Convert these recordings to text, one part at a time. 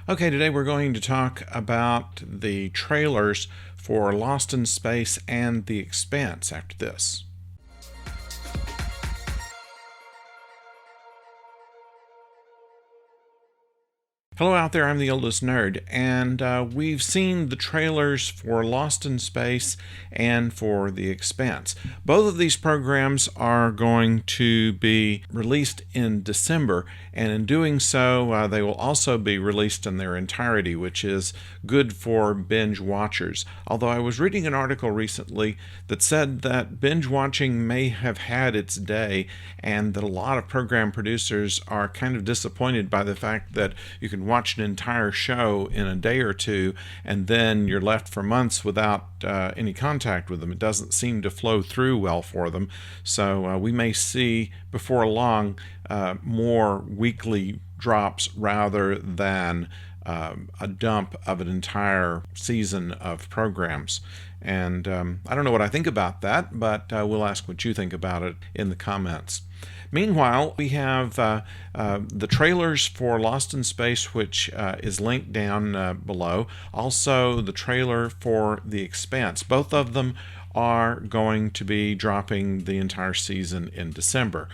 Okay, today we're going to talk about the trailers for Lost in Space and The Expanse after this. Hello out there, I'm the oldest nerd, and we've seen the trailers for Lost in Space and for The Expanse. Both of these programs are going to be released in December, and in doing so, they will also be released in their entirety, which is good for binge watchers. Although I was reading an article recently that said that binge watching may have had its day, and that a lot of program producers are kind of disappointed by the fact that you can watch an entire show in a day or two and then you're left for months without any contact with them. It doesn't seem to flow through well for them. So we may see before long more weekly drops rather than a dump of an entire season of programs. And I don't know what I think about that, but we'll ask what you think about it in the comments. Meanwhile, we have the trailers for Lost in Space, which is linked down below. Also, the trailer for The Expanse. Both of them are going to be dropping the entire season in December.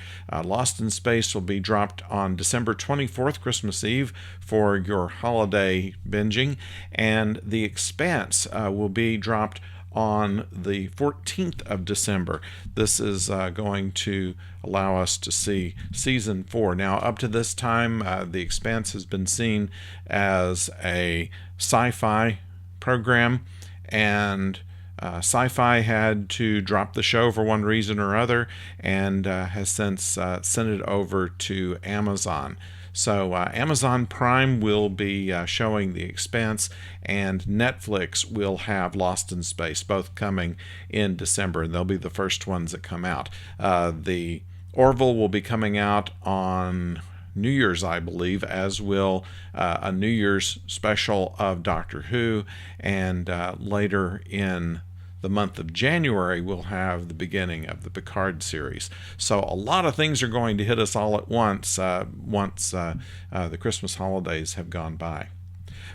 Lost in Space will be dropped on December 24th, Christmas Eve, for your holiday binging, and The Expanse will be dropped on the 14th of December. This is going to allow us to see season 4. Now, up to this time, The Expanse has been seen as a sci-fi program, and Sci-Fi had to drop the show for one reason or other, and has since sent it over to Amazon. So Amazon Prime will be showing The Expanse, and Netflix will have Lost in Space, both coming in December, and they'll be the first ones that come out. The Orville will be coming out on New Year's, I believe, as will a New Year's special of Doctor Who, and later in the month of January, we'll have the beginning of the Picard series. So a lot of things are going to hit us all at once once the Christmas holidays have gone by.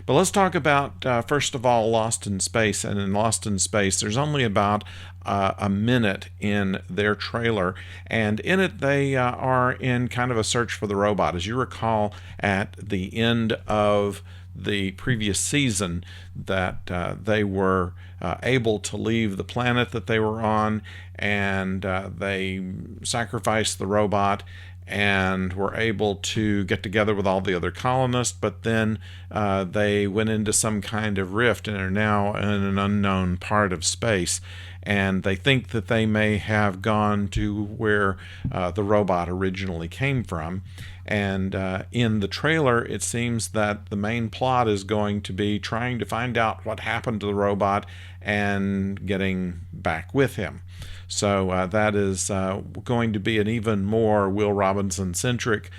But let's talk about, first of all, Lost in Space. And in Lost in Space, there's only about a minute in their trailer. And in it, they are in kind of a search for the robot. As you recall, at the end of the previous season, that they were able to leave the planet that they were on, and they sacrificed the robot and were able to get together with all the other colonists, but then they went into some kind of rift and are now in an unknown part of space. And they think that they may have gone to where the robot originally came from. And in the trailer, it seems that the main plot is going to be trying to find out what happened to the robot and getting back with him. So that is going to be an even more Will Robinson-centric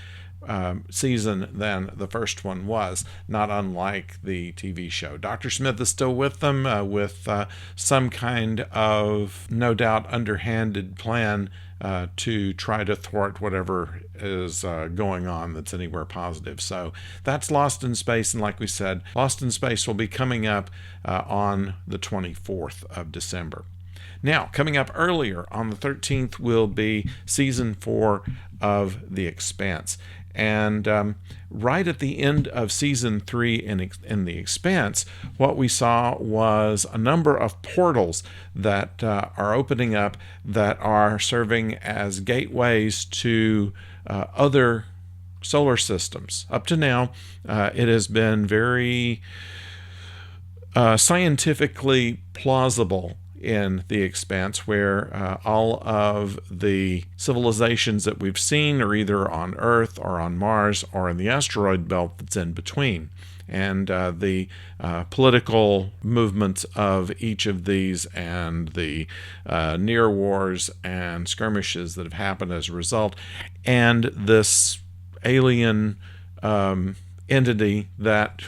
season than the first one was, not unlike the TV show. Dr. Smith is still with them with some kind of, no doubt, underhanded plan to try to thwart whatever is going on that's anywhere positive. So that's Lost in Space, and like we said, Lost in Space will be coming up on the 24th of December. Now, coming up earlier on the 13th will be season 4 of The Expanse. And right at the end of season 3 in The Expanse, what we saw was a number of portals that are opening up that are serving as gateways to other solar systems. Up to now, it has been very scientifically plausible in The Expanse, where all of the civilizations that we've seen are either on Earth or on Mars or in the asteroid belt that's in between. And the political movements of each of these, and the near wars and skirmishes that have happened as a result, and this alien entity that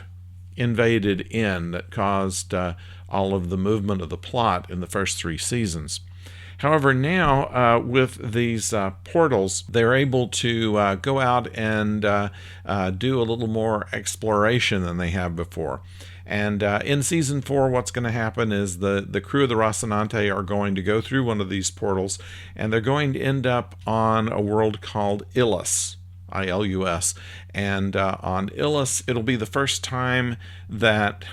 invaded in, that caused all of the movement of the plot in the first 3 seasons. However, now with these portals, they're able to go out and do a little more exploration than they have before. And in season 4, what's going to happen is the crew of the Rocinante are going to go through one of these portals, and they're going to end up on a world called Ilus. ILUS. And on Ilus, it'll be the first time that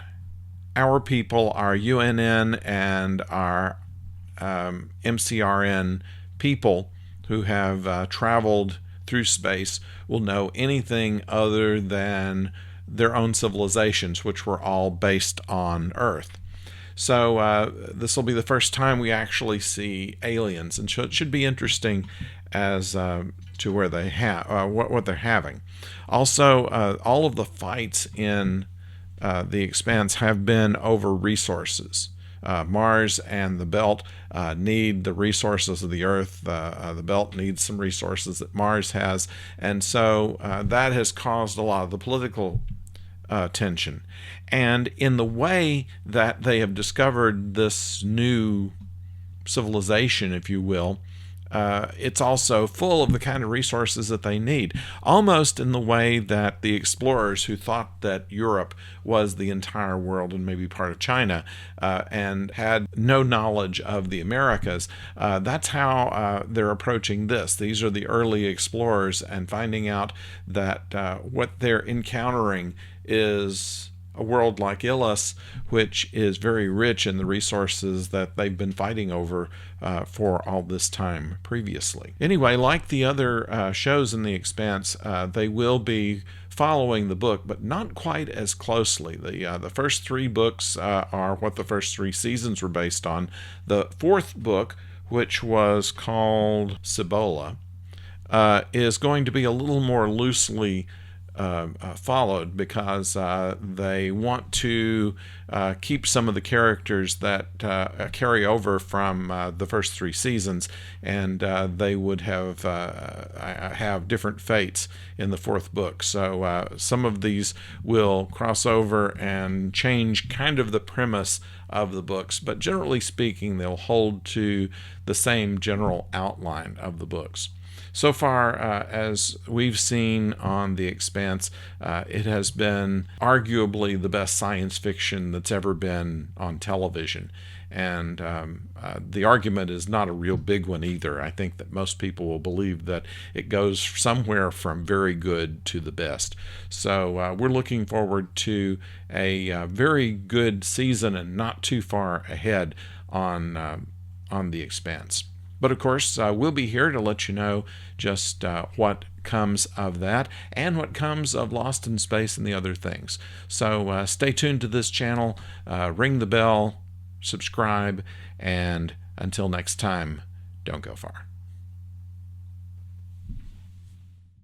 our people, our UNN and our MCRN people who have traveled through space will know anything other than their own civilizations, which were all based on Earth. So this will be the first time we actually see aliens, and so it should be interesting as to where they have what they're having. Also, all of the fights in the Expanse have been over resources. Mars and the Belt need the resources of the Earth. The Belt needs some resources that Mars has, and so that has caused a lot of the political tension. And in the way that they have discovered this new civilization, if you will, it's also full of the kind of resources that they need, almost in the way that the explorers who thought that Europe was the entire world and maybe part of China and had no knowledge of the Americas. That's how they're approaching this. These are the early explorers, and finding out that what they're encountering is a world like Ilus, which is very rich in the resources that they've been fighting over for all this time previously. Anyway, like the other shows in The Expanse, they will be following the book, but not quite as closely. The first 3 books are what the first 3 seasons were based on. The 4th book, which was called Cibola, is going to be a little more loosely followed, because they want to keep some of the characters that carry over from the first 3 seasons, and they would have different fates in the 4th book. So some of these will cross over and change kind of the premise of the books, but generally speaking, they'll hold to the same general outline of the books. So far, as we've seen on The Expanse, it has been arguably the best science fiction that's ever been on television. And the argument is not a real big one either. I think that most people will believe that it goes somewhere from very good to the best. So we're looking forward to a very good season and not too far ahead on The Expanse. But of course, we'll be here to let you know just what comes of that and what comes of Lost in Space and the other things. So stay tuned to this channel, ring the bell, subscribe, and until next time, don't go far.